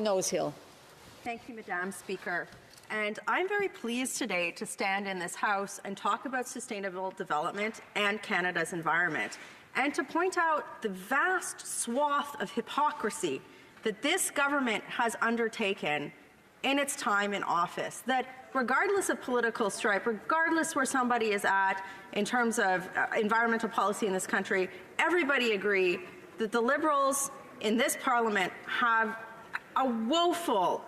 Nose Hill. Thank you, Madam Speaker. And I'm very pleased today to stand in this House and talk about sustainable development and Canada's environment, and to point out the vast swath of hypocrisy that this government has undertaken in its time in office. That regardless of political stripe, regardless where somebody is at in terms of environmental policy in this country, everybody agree that the Liberals in this Parliament have a woeful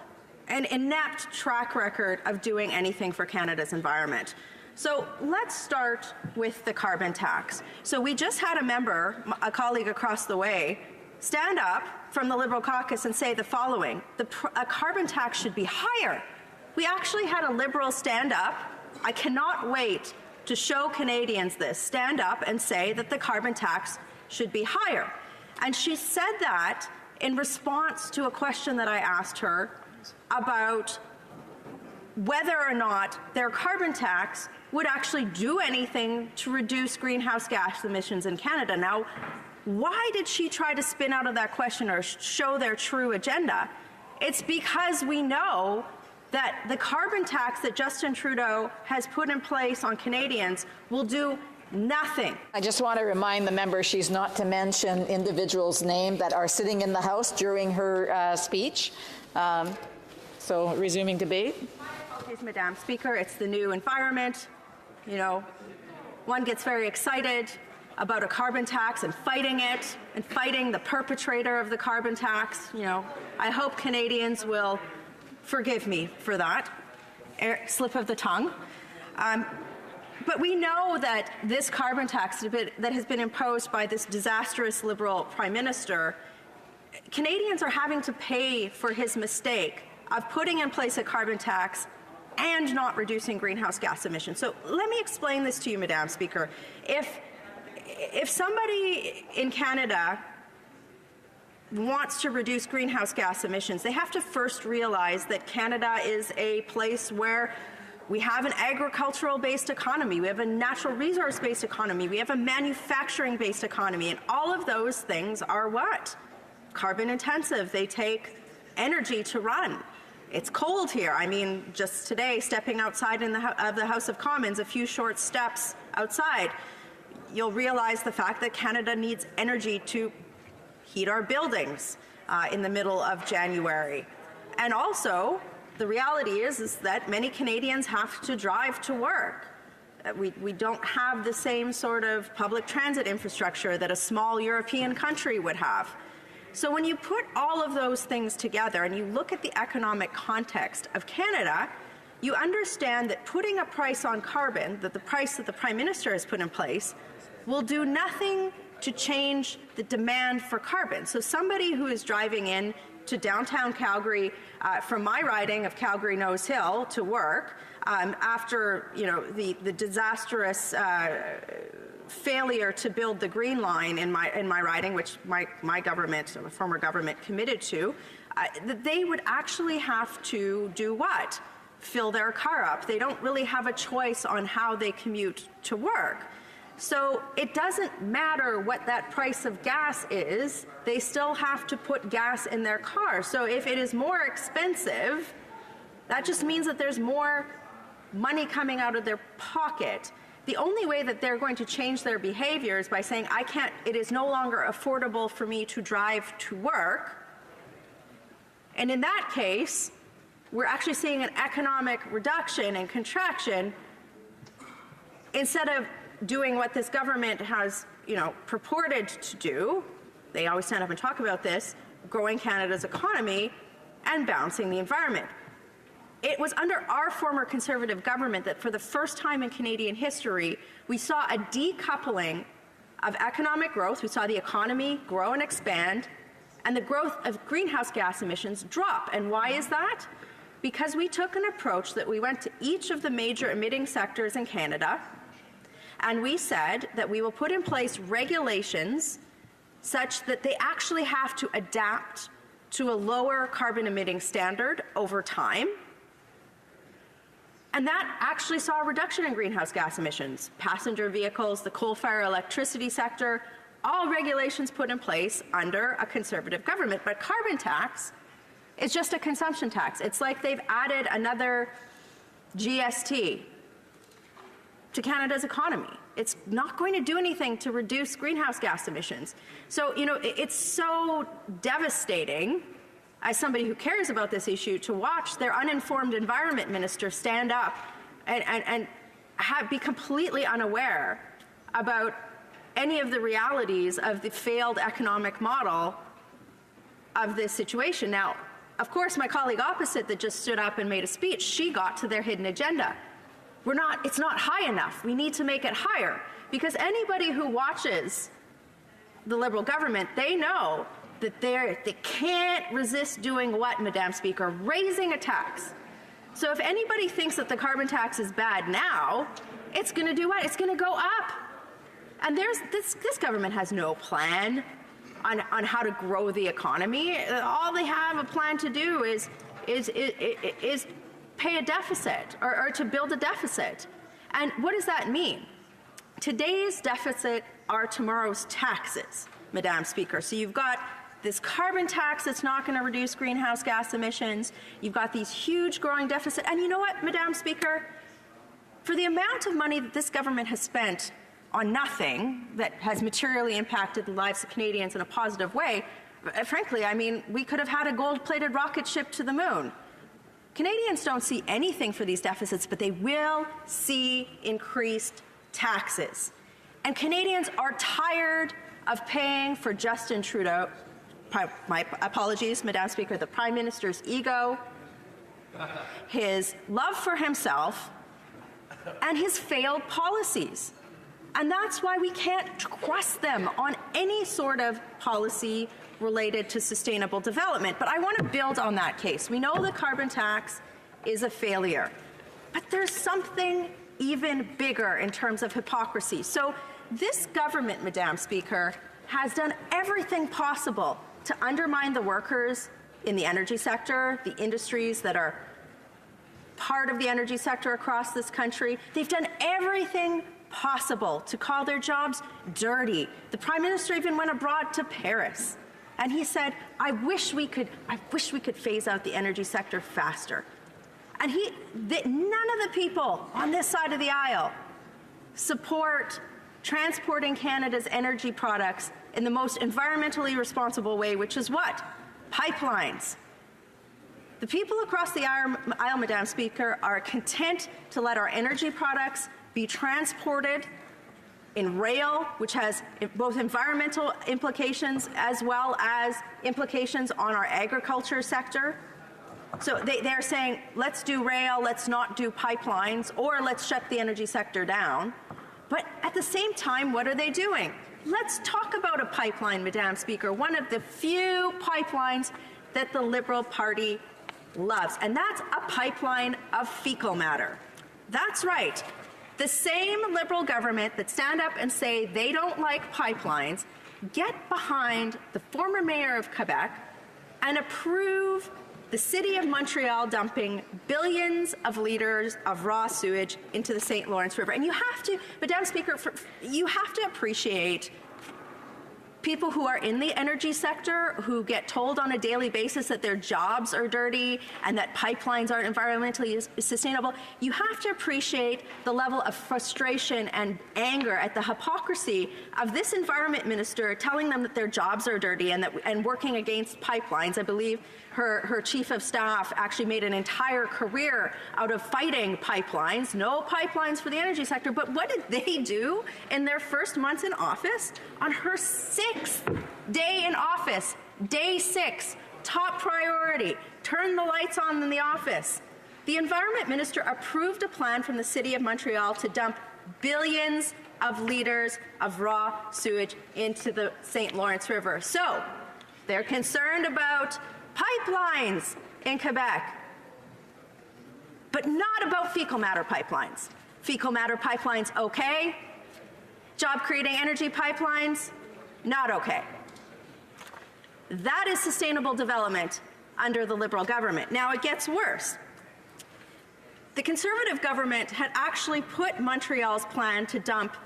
and inept track record of doing anything for Canada's environment. So let's start with the carbon tax. So we just had a member, a colleague across the way, stand up from the Liberal caucus and say the following: a carbon tax should be higher. We actually had a Liberal stand up. I cannot wait to show Canadians this. Stand up and say that the carbon tax should be higher. And she said that in response to a question that I asked her about whether or not their carbon tax would actually do anything to reduce greenhouse gas emissions in Canada. Now, why did she try to spin out of that question or show their true agenda? It's because we know that the carbon tax that Justin Trudeau has put in place on Canadians will do nothing. I just want to remind the member she's not to mention individuals' names that are sitting in the House during her speech. So resuming debate. Yes, Madam Speaker, it's the new environment. You know, one gets very excited about a carbon tax and fighting it and fighting the perpetrator of the carbon tax. You know, I hope Canadians will forgive me for that slip of the tongue. But we know that this carbon tax that has been imposed by this disastrous Liberal Prime Minister, Canadians are having to pay for his mistake of putting in place a carbon tax and not reducing greenhouse gas emissions. So let me explain this to you, Madam Speaker. If somebody in Canada wants to reduce greenhouse gas emissions, they have to first realize that Canada is a place where we have an agricultural-based economy, we have a natural resource-based economy, we have a manufacturing-based economy, and all of those things are what? Carbon intensive. They take energy to run. It's cold here. I mean, just today, stepping outside of the House of Commons, a few short steps outside, you'll realize the fact that Canada needs energy to heat our buildings in the middle of January. And also, the reality is that many Canadians have to drive to work. We don't have the same sort of public transit infrastructure that a small European country would have. So when you put all of those things together and you look at the economic context of Canada, you understand that putting a price on carbon, that the price that the Prime Minister has put in place, will do nothing to change the demand for carbon. So somebody who is driving in to downtown Calgary from my riding of Calgary Nose Hill to work after the disastrous failure to build the Green Line in my riding, which my government, former government, committed to, that they would actually have to do what? Fill their car up. They don't really have a choice on how they commute to work. So it doesn't matter what that price of gas is, they still have to put gas in their car. So if it is more expensive, that just means that there's more money coming out of their pocket. The only way that they're going to change their behavior is by saying, it is no longer affordable for me to drive to work. And in that case, we're actually seeing an economic reduction and contraction instead of doing what this government has, purported to do. They always stand up and talk about this, growing Canada's economy and balancing the environment. It was under our former Conservative government that for the first time in Canadian history, we saw a decoupling of economic growth. We saw the economy grow and expand, and the growth of greenhouse gas emissions drop. And why is that? Because we took an approach that we went to each of the major emitting sectors in Canada, and we said that we will put in place regulations such that they actually have to adapt to a lower carbon emitting standard over time. And that actually saw a reduction in greenhouse gas emissions. Passenger vehicles, the coal-fired electricity sector, all regulations put in place under a Conservative government. But carbon tax It's just a consumption tax. It's like they've added another GST to Canada's economy. It's not going to do anything to reduce greenhouse gas emissions. So, you know, it's so devastating as somebody who cares about this issue to watch their uninformed environment minister stand up and be completely unaware about any of the realities of the failed economic model of this situation. Now, of course, my colleague opposite that just stood up and made a speech, she got to their hidden agenda. It's not high enough. We need to make it higher. Because anybody who watches the Liberal government, they know that they can't resist doing what, Madam Speaker? Raising a tax. So if anybody thinks that the carbon tax is bad now, it's going to do what? It's going to go up. And this government has no plan on how to grow the economy. All they have a plan to do is pay a deficit or to build a deficit. And what does that mean? Today's deficit are tomorrow's taxes, Madam Speaker. So you've got this carbon tax that's not going to reduce greenhouse gas emissions. You've got these huge growing deficits. And you know what, Madam Speaker? For the amount of money that this government has spent on nothing that has materially impacted the lives of Canadians in a positive way, frankly, I mean, we could have had a gold-plated rocket ship to the moon. Canadians don't see anything for these deficits, but they will see increased taxes. And Canadians are tired of paying for Justin Trudeau, my apologies, Madam Speaker, the Prime Minister's ego, his love for himself, and his failed policies. And that's why we can't trust them on any sort of policy related to sustainable development. But I want to build on that case. We know the carbon tax is a failure, but there's something even bigger in terms of hypocrisy. So this government, Madam Speaker, has done everything possible to undermine the workers in the energy sector, the industries that are part of the energy sector across this country. They've done everything possible to call their jobs dirty. The Prime Minister even went abroad to Paris, and he said, I wish we could phase out the energy sector faster. And none of the people on this side of the aisle support transporting Canada's energy products in the most environmentally responsible way, which is what? Pipelines. The people across the aisle, Madam Speaker, are content to let our energy products be transported in rail, which has both environmental implications as well as implications on our agriculture sector. So they're saying, let's do rail, let's not do pipelines, or let's shut the energy sector down. But at the same time, what are they doing? Let's talk about a pipeline, Madam Speaker, one of the few pipelines that the Liberal Party loves, and that's a pipeline of fecal matter. That's right. The same Liberal government that stand up and say they don't like pipelines get behind the former mayor of Quebec and approve the City of Montreal dumping billions of liters of raw sewage into the St. Lawrence River. And you have to, Madam Speaker, you have to appreciate people who are in the energy sector who get told on a daily basis that their jobs are dirty and that pipelines aren't environmentally sustainable. You have to appreciate the level of frustration and anger at the hypocrisy of this environment minister telling them that their jobs are dirty and working against pipelines. I believe her chief of staff actually made an entire career out of fighting pipelines. No pipelines for the energy sector. But what did they do in their first months in office? On her 6th day in office, day 6, top priority, turn the lights on in the office. The environment minister approved a plan from the City of Montreal to dump billions of liters of raw sewage into the St. Lawrence River. So they're concerned about pipelines in Quebec, but not about fecal matter pipelines. Fecal matter pipelines, okay. Job-creating energy pipelines, not okay. That is sustainable development under the Liberal government. Now it gets worse. The Conservative government had actually put Montreal's plan to dump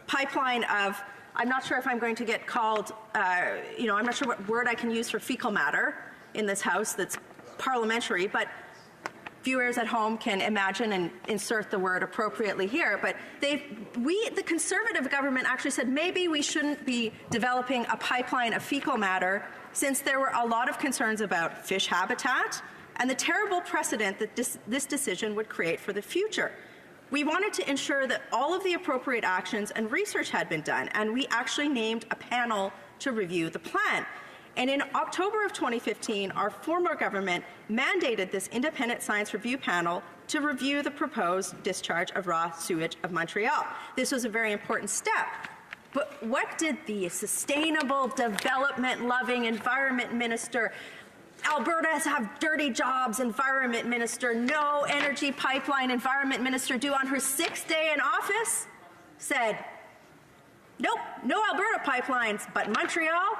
pipeline of, I'm not sure if I'm going to get called, I'm not sure what word I can use for fecal matter in this House that's parliamentary, but viewers at home can imagine and insert the word appropriately here, but the Conservative government actually said maybe we shouldn't be developing a pipeline of fecal matter since there were a lot of concerns about fish habitat and the terrible precedent that this decision would create for the future. We wanted to ensure that all of the appropriate actions and research had been done, and we actually named a panel to review the plan. And in October of 2015, our former government mandated this independent science review panel to review the proposed discharge of raw sewage of Montreal. This was a very important step. But what did the sustainable development loving environment minister, Alberta have dirty jobs environment minister, no energy pipeline environment minister do on her 6th day in office? Said, nope, no Alberta pipelines, but Montreal,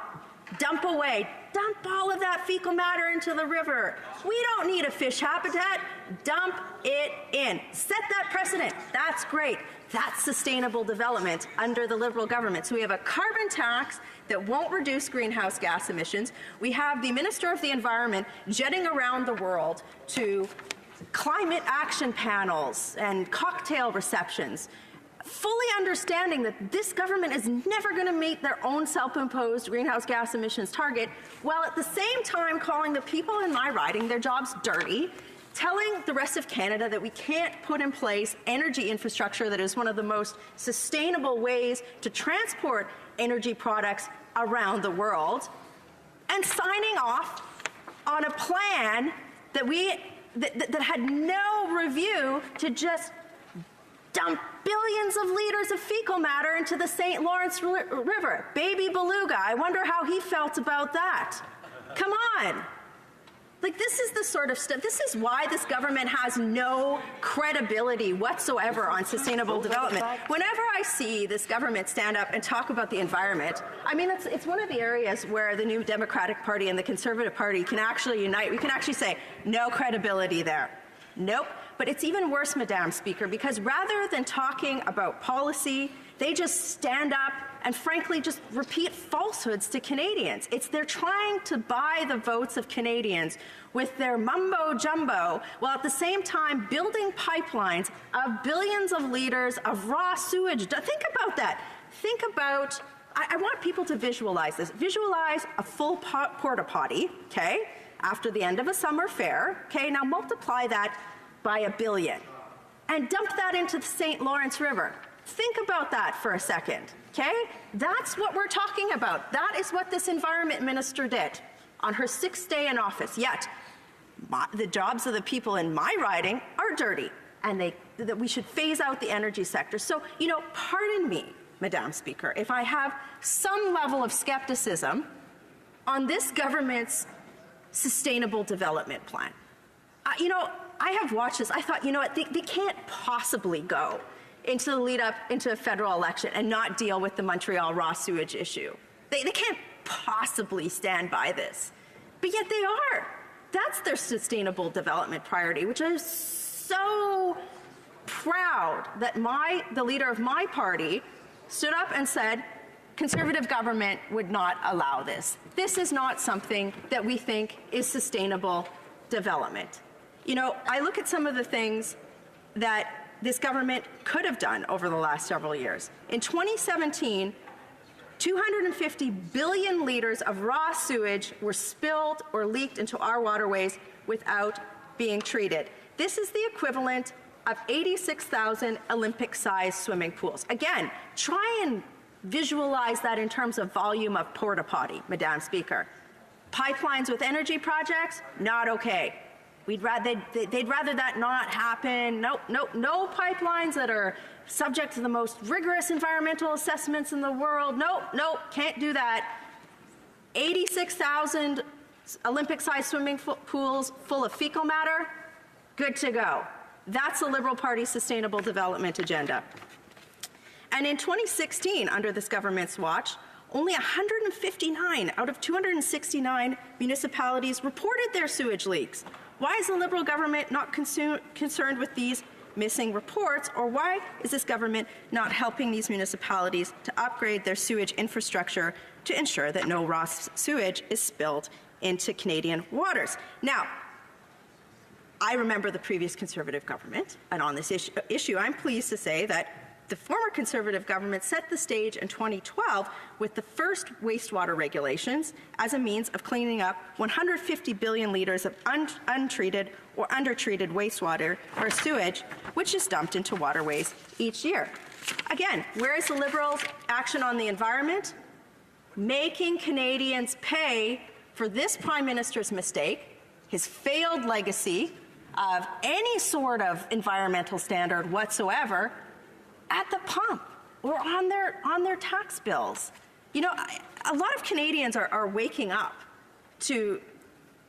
dump away. Dump all of that fecal matter into the river. We don't need a fish habitat. Dump it in. Set that precedent. That's great. That's sustainable development under the Liberal government. So we have a carbon tax that won't reduce greenhouse gas emissions. We have the Minister of the Environment jetting around the world to climate action panels and cocktail receptions, fully understanding that this government is never going to meet their own self-imposed greenhouse gas emissions target, while at the same time calling the people in my riding their jobs dirty, telling the rest of Canada that we can't put in place energy infrastructure that is one of the most sustainable ways to transport energy products around the world, and signing off on a plan that had no review to just dump billions of liters of fecal matter into the St. Lawrence River. Baby beluga, I wonder how he felt about that. Come on. Like, this is the sort of stuff, this is why this government has no credibility whatsoever on sustainable development. Whenever I see this government stand up and talk about the environment, I mean, it's one of the areas where the New Democratic Party and the Conservative Party can actually unite. We can actually say, no credibility there. Nope. But it's even worse, Madam Speaker, because rather than talking about policy, they just stand up and frankly just repeat falsehoods to Canadians. They're trying to buy the votes of Canadians with their mumbo-jumbo, while at the same time building pipelines of billions of liters of raw sewage. Think about that. Think about, I want people to visualize this. Visualize a full porta potty, okay, after the end of a summer fair, okay? Now multiply that by 1 billion and dump that into the St. Lawrence River. Think about that for a second, okay? That's what we're talking about. That is what this environment minister did on her 6th day in office. Yet, the jobs of the people in my riding are dirty, and that we should phase out the energy sector. So, you know, pardon me, Madam Speaker, if I have some level of skepticism on this government's sustainable development plan. You know, I have watched this. I thought, you know what, they can't possibly go into the lead up into a federal election and not deal with the Montreal raw sewage issue. They can't possibly stand by this. But yet they are. That's their sustainable development priority, which I'm so proud that the leader of my party stood up and said, Conservative government would not allow this. This is not something that we think is sustainable development. You know, I look at some of the things that this government could have done over the last several years. In 2017, 250 billion liters of raw sewage were spilled or leaked into our waterways without being treated. This is the equivalent of 86,000 Olympic-sized swimming pools. Again, try and visualize that in terms of volume of porta potty, Madam Speaker. Pipelines with energy projects, not okay. They'd rather that not happen. No pipelines that are subject to the most rigorous environmental assessments in the world. Nope, can't do that. 86,000 Olympic-sized swimming pools full of fecal matter, good to go. That's the Liberal Party's sustainable development agenda. And in 2016, under this government's watch, only 159 out of 269 municipalities reported their sewage leaks. Why is the Liberal government not concerned with these missing reports, or why is this government not helping these municipalities to upgrade their sewage infrastructure to ensure that no raw sewage is spilled into Canadian waters? Now, I remember the previous Conservative government, and on this issue, I'm pleased to say that the former Conservative government set the stage in 2012 with the first wastewater regulations as a means of cleaning up 150 billion litres of untreated or undertreated wastewater or sewage, which is dumped into waterways each year. Again, where is the Liberals' action on the environment? Making Canadians pay for this Prime Minister's mistake, his failed legacy of any sort of environmental standard whatsoever, at the pump or on their tax bills. You know, a lot of Canadians are waking up to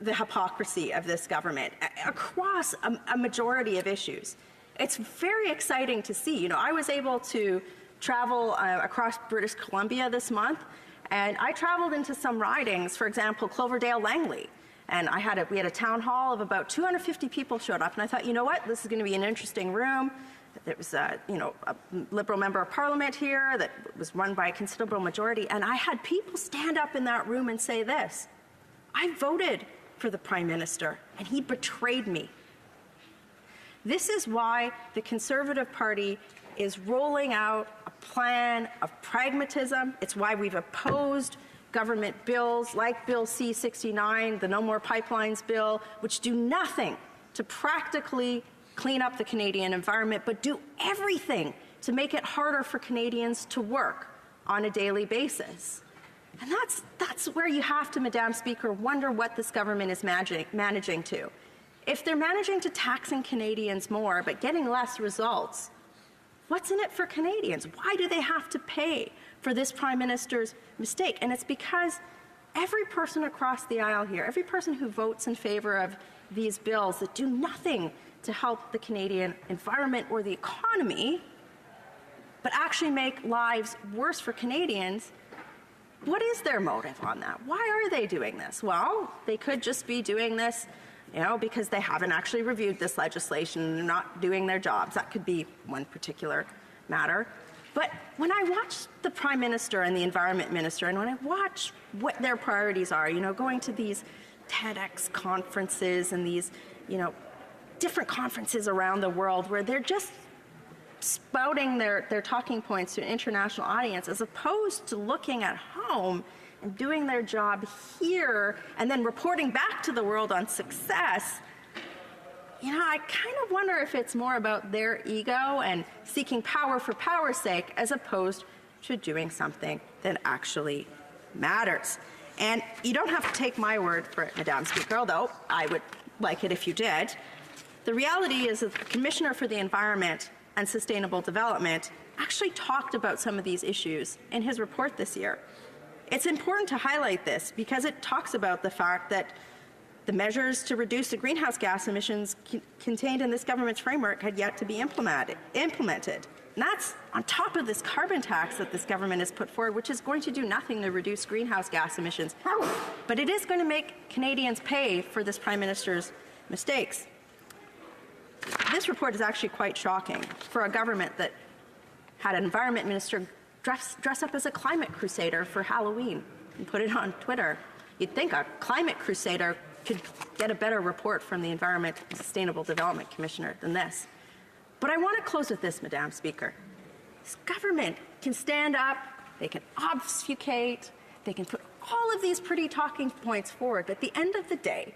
the hypocrisy of this government across a majority of issues. It's very exciting to see. You know, I was able to travel across British Columbia this month, and I traveled into some ridings, for example, Cloverdale-Langley. And we had a town hall of about 250 people showed up, and I thought, you know what, this is going to be an interesting room. There was a Liberal member of Parliament here that was run by a considerable majority, and I had people stand up in that room and say this: I voted for the Prime Minister, and he betrayed me. This is why the Conservative Party is rolling out a plan of pragmatism. It's why we've opposed government bills like Bill C-69, the No More Pipelines bill, which do nothing to practically clean up the Canadian environment, but do everything to make it harder for Canadians to work on a daily basis. And that's where you have to, Madam Speaker, wonder what this government is managing to. If they're managing to taxing Canadians more but getting less results, what's in it for Canadians? Why do they have to pay for this Prime Minister's mistake? And it's because every person across the aisle here, every person who votes in favor of these bills that do nothing to help the Canadian environment or the economy, but actually make lives worse for Canadians, what is their motive on that? Why are they doing this? Well, they could just be doing this, because they haven't actually reviewed this legislation and they're not doing their jobs. That could be one particular matter. But when I watch the Prime Minister and the Environment Minister, and when I watch what their priorities are, going to these TEDx conferences and these, different conferences around the world where they're just spouting their talking points to an international audience, as opposed to looking at home and doing their job here and then reporting back to the world on success, I kind of wonder if it's more about their ego and seeking power for power's sake, as opposed to doing something that actually matters. And you don't have to take my word for it, Madam Speaker, although I would like it if you did. The reality is that the Commissioner for the Environment and Sustainable Development actually talked about some of these issues in his report this year. It's important to highlight this because it talks about the fact that the measures to reduce the greenhouse gas emissions contained in this government's framework had yet to be implemented. And that's on top of this carbon tax that this government has put forward, which is going to do nothing to reduce greenhouse gas emissions. But it is going to make Canadians pay for this Prime Minister's mistakes. This report is actually quite shocking for a government that had an Environment Minister dress up as a climate crusader for Halloween and put it on Twitter. You'd think a climate crusader could get a better report from the Environment and Sustainable Development Commissioner than this. But I want to close with this, Madam Speaker. This government can stand up, they can obfuscate, they can put all of these pretty talking points forward. But at the end of the day,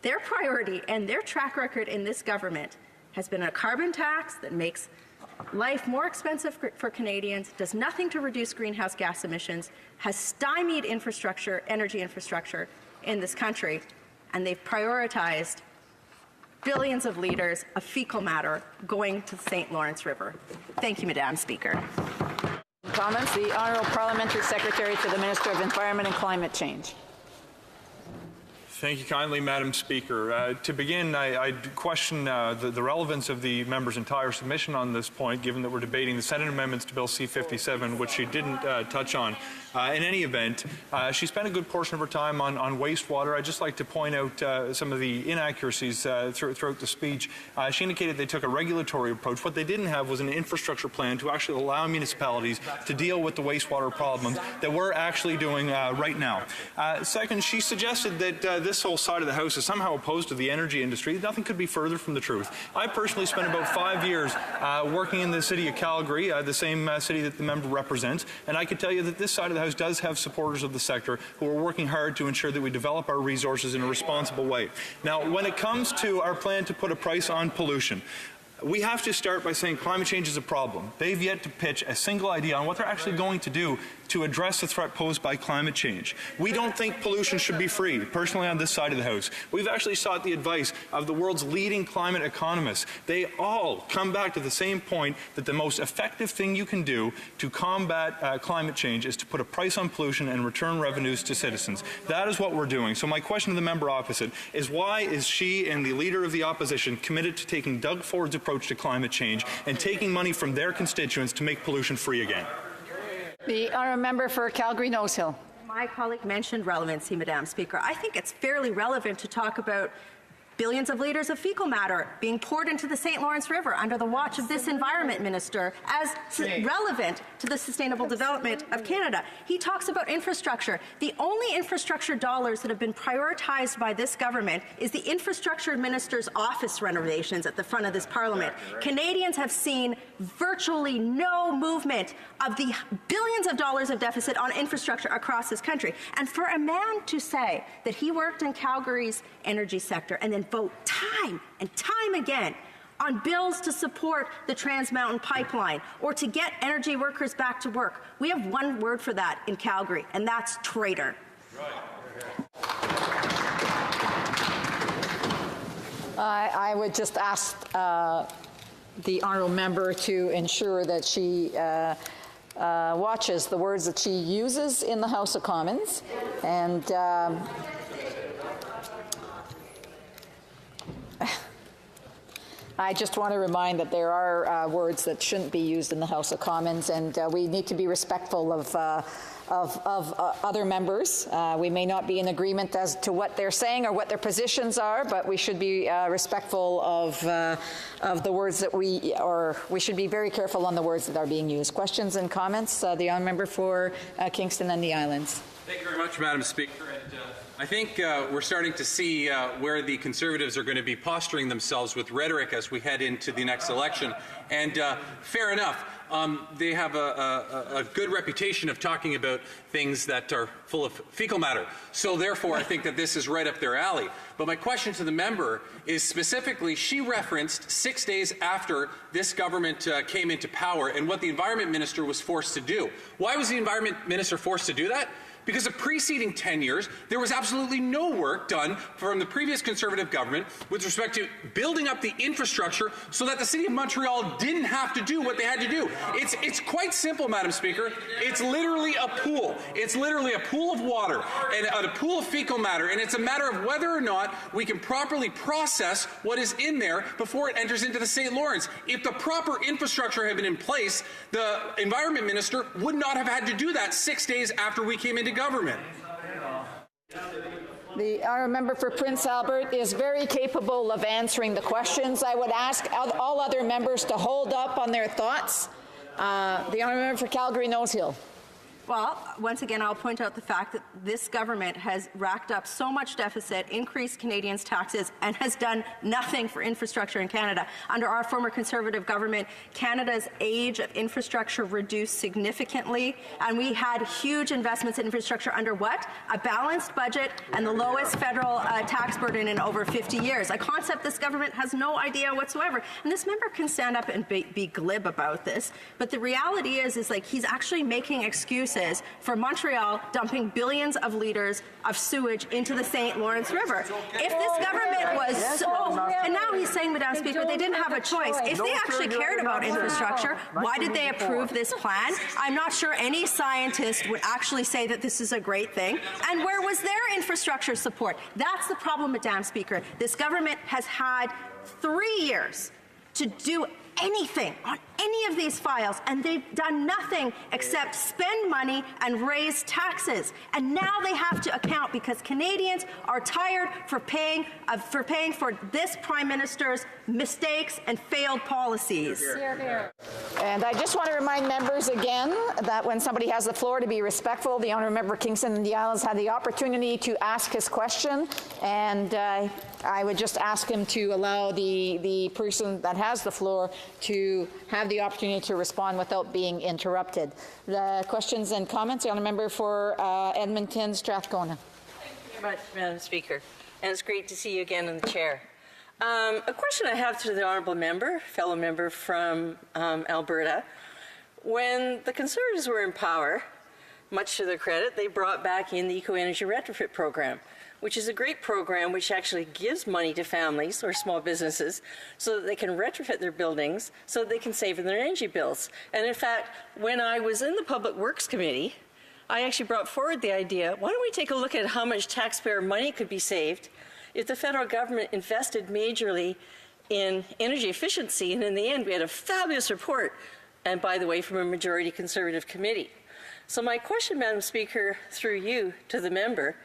their priority and their track record in this government has been a carbon tax that makes life more expensive for Canadians, does nothing to reduce greenhouse gas emissions, has stymied infrastructure, energy infrastructure in this country, and they've prioritized billions of litres of fecal matter going to the St. Lawrence River. Thank you, Madam Speaker. Comments? The Honourable Parliamentary Secretary to the Minister of Environment and Climate Change. Thank you kindly, Madam Speaker. To begin, I question the relevance of the member's entire submission on this point, given that we're debating the Senate amendments to Bill C-57, which she didn't touch on. In any event, she spent a good portion of her time on wastewater. I'd just like to point out some of the inaccuracies throughout the speech. She indicated they took a regulatory approach. What they didn't have was an infrastructure plan to actually allow municipalities to deal with the wastewater problems that we're actually doing right now. Second, she suggested that this whole side of the House is somehow opposed to the energy industry, nothing could be further from the truth. I personally spent about 5 years working in the city of Calgary, the same city that the member represents, and I can tell you that this side of the House does have supporters of the sector who are working hard to ensure that we develop our resources in a responsible way. Now, when it comes to our plan to put a price on pollution, we have to start by saying climate change is a problem. They've yet to pitch a single idea on what they're actually going to do to address the threat posed by climate change. We don't think pollution should be free, personally on this side of the House. We've actually sought the advice of the world's leading climate economists. They all come back to the same point that the most effective thing you can do to combat climate change is to put a price on pollution and return revenues to citizens. That is what we're doing. So my question to the member opposite is, why is she and the leader of the opposition committed to taking Doug Ford's approach to climate change and taking money from their constituents to make pollution free again? The honourable member for Calgary Nose Hill. My colleague mentioned relevancy, Madam Speaker. I think it's fairly relevant to talk about billions of litres of fecal matter being poured into the St. Lawrence River under the watch of this Environment Minister as relevant to the sustainable development of Canada. He talks about infrastructure. The only infrastructure dollars that have been prioritized by this government is the Infrastructure Minister's office renovations at the front of this Parliament. Canadians have seen virtually no movement of the billions of dollars of deficit on infrastructure across this country. And for a man to say that he worked in Calgary's energy sector and then vote time and time again on bills to support the Trans Mountain Pipeline or to get energy workers back to work, we have one word for that in Calgary, and that's traitor. I would just ask the honourable member to ensure that she watches the words that she uses in the House of Commons, and I just want to remind that there are words that shouldn't be used in the House of Commons, and we need to be respectful of other members. We may not be in agreement as to what they're saying or what their positions are, but we should be respectful of the words that we should be very careful on the words that are being used. Questions and comments? The honourable member for Kingston and the Islands. Thank you very much, Madam Speaker. And, I think we're starting to see where the Conservatives are going to be posturing themselves with rhetoric as we head into the next election. And fair enough. They have a good reputation of talking about things that are full of fecal matter. So therefore, I think that this is right up their alley. But my question to the member is specifically, she referenced 6 days after this government came into power and what the Environment Minister was forced to do. Why was the Environment Minister forced to do that? Because the preceding 10 years, there was absolutely no work done from the previous Conservative government with respect to building up the infrastructure so that the City of Montreal didn't have to do what they had to do. It's quite simple, Madam Speaker. It's literally a pool. It's literally a pool of water and a pool of fecal matter, and it's a matter of whether or not we can properly process what is in there before it enters into the St. Lawrence. If the proper infrastructure had been in place, the Environment Minister would not have had to do that 6 days after we came into government. The honourable member for Prince Albert is very capable of answering the questions. I would ask all other members to hold up on their thoughts. The honourable member for Calgary Nose Hill. Well, once again, I'll point out the fact that this government has racked up so much deficit, increased Canadians' taxes, and has done nothing for infrastructure in Canada. Under our former Conservative government, Canada's age of infrastructure reduced significantly, and we had huge investments in infrastructure under what? A balanced budget and the lowest federal tax burden in over 50 years, a concept this government has no idea whatsoever. And this member can stand up and be glib about this, but the reality is like he's actually making excuses for Montreal dumping billions of litres of sewage into the St. Lawrence River. If this government was so, and now he's saying, Madam Speaker, they didn't have a choice. If they actually cared about infrastructure, why did they approve this plan? I'm not sure any scientist would actually say that this is a great thing. And where was their infrastructure support? That's the problem, Madam Speaker. This government has had 3 years to do anything on any of these files, and they've done nothing except spend money and raise taxes. And now they have to account because Canadians are tired for paying for this Prime Minister's mistakes and failed policies. And I just want to remind members again that when somebody has the floor, to be respectful. The honourable member Kingston and the Islands had the opportunity to ask his question, and I would just ask him to allow the person that has the floor to have the opportunity to respond without being interrupted. Questions and comments? The honourable member for Edmonton Strathcona. Thank you very much, Madam Speaker, and it's great to see you again in the chair. A question I have to the honourable member, fellow member from Alberta. When the Conservatives were in power, much to their credit, they brought back in the Eco-Energy Retrofit Program, which is a great program which actually gives money to families or small businesses so that they can retrofit their buildings so that they can save in their energy bills. And in fact, when I was in the Public Works Committee, I actually brought forward the idea, why don't we take a look at how much taxpayer money could be saved if the federal government invested majorly in energy efficiency, and in the end we had a fabulous report, and by the way, from a majority Conservative committee. So my question, Madam Speaker, through you to the member,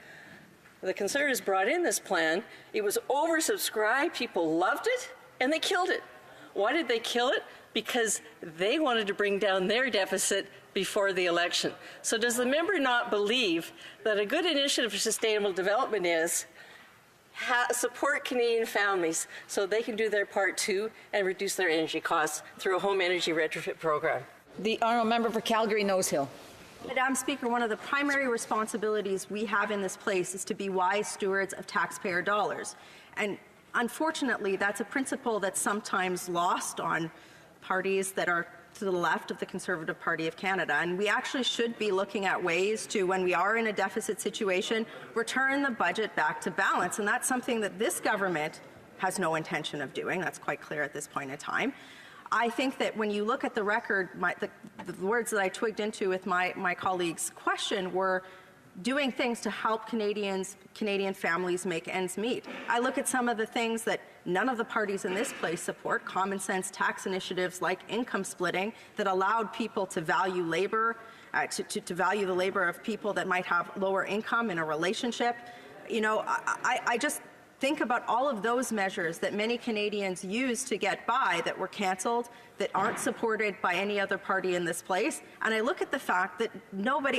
the Conservatives brought in this plan, it was oversubscribed, people loved it, and they killed it. Why did they kill it? Because they wanted to bring down their deficit before the election. So does the member not believe that a good initiative for sustainable development is support Canadian families so they can do their part too and reduce their energy costs through a home energy retrofit program? The honourable member for Calgary Nose Hill. Madam Speaker, one of the primary responsibilities we have in this place is to be wise stewards of taxpayer dollars. And unfortunately, that's a principle that's sometimes lost on parties that are to the left of the Conservative Party of Canada. And we actually should be looking at ways to, when we are in a deficit situation, return the budget back to balance. And that's something that this government has no intention of doing. That's quite clear at this point in time. I think that when you look at the record, the words that I twigged into with my colleague's question were doing things to help Canadian families make ends meet. I look at some of the things that none of the parties in this place support, common sense tax initiatives like income splitting that allowed people to value labor, to value the labor of people that might have lower income in a relationship. You know, I just think about all of those measures that many Canadians use to get by that were cancelled, that aren't supported by any other party in this place. And I look at the fact that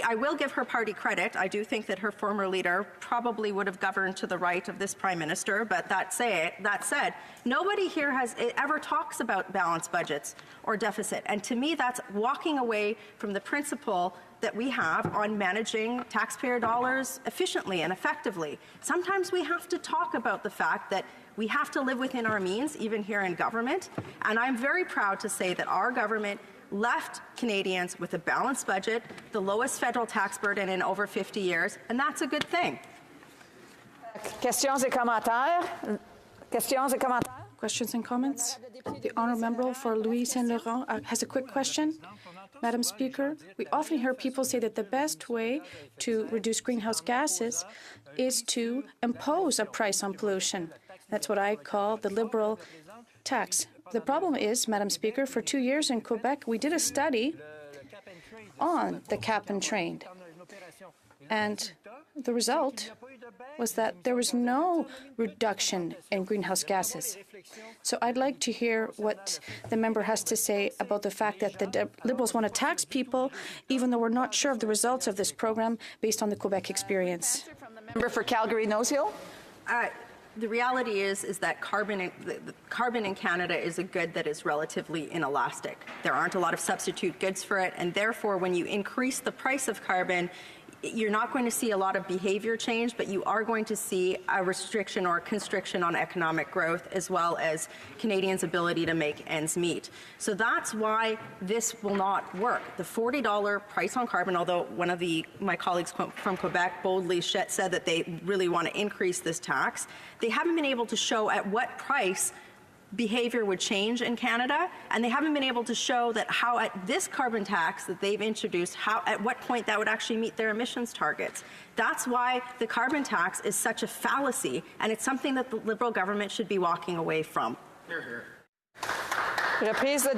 I will give her party credit. I do think that her former leader probably would have governed to the right of this Prime Minister, but that said, nobody here ever talks about balanced budgets or deficit. And to me, that's walking away from the principle that we have on managing taxpayer dollars efficiently and effectively. Sometimes we have to talk about the fact that we have to live within our means, even here in government. And I'm very proud to say that our government left Canadians with a balanced budget, the lowest federal tax burden in over 50 years, and that's a good thing. Questions et commentaires? Questions et commentaires? Questions and comments? The honourable member for Louis Saint Laurent has a quick question. Madam Speaker, we often hear people say that the best way to reduce greenhouse gases is to impose a price on pollution. That's what I call the Liberal tax. The problem is, Madam Speaker, for 2 years in Quebec, we did a study on the cap and trade. And the result was that there was no reduction in greenhouse gases. So I'd like to hear what the member has to say about the fact that the Liberals want to tax people, even though we're not sure of the results of this program based on the Quebec experience. Member for Calgary Nose Hill. The reality is that carbon in Canada is a good that is relatively inelastic. There aren't a lot of substitute goods for it, and therefore when you increase the price of carbon, you're not going to see a lot of behavior change, but you are going to see a restriction or a constriction on economic growth, as well as Canadians' ability to make ends meet. So that's why this will not work. The $40 price on carbon, although one of my colleagues from Quebec boldly said that they really want to increase this tax, they haven't been able to show at what price behavior would change in Canada, and they haven't been able to show that how at this carbon tax that they've introduced, at what point that would actually meet their emissions targets. That's why the carbon tax is such a fallacy, and it's something that the Liberal government should be walking away from. The Reprise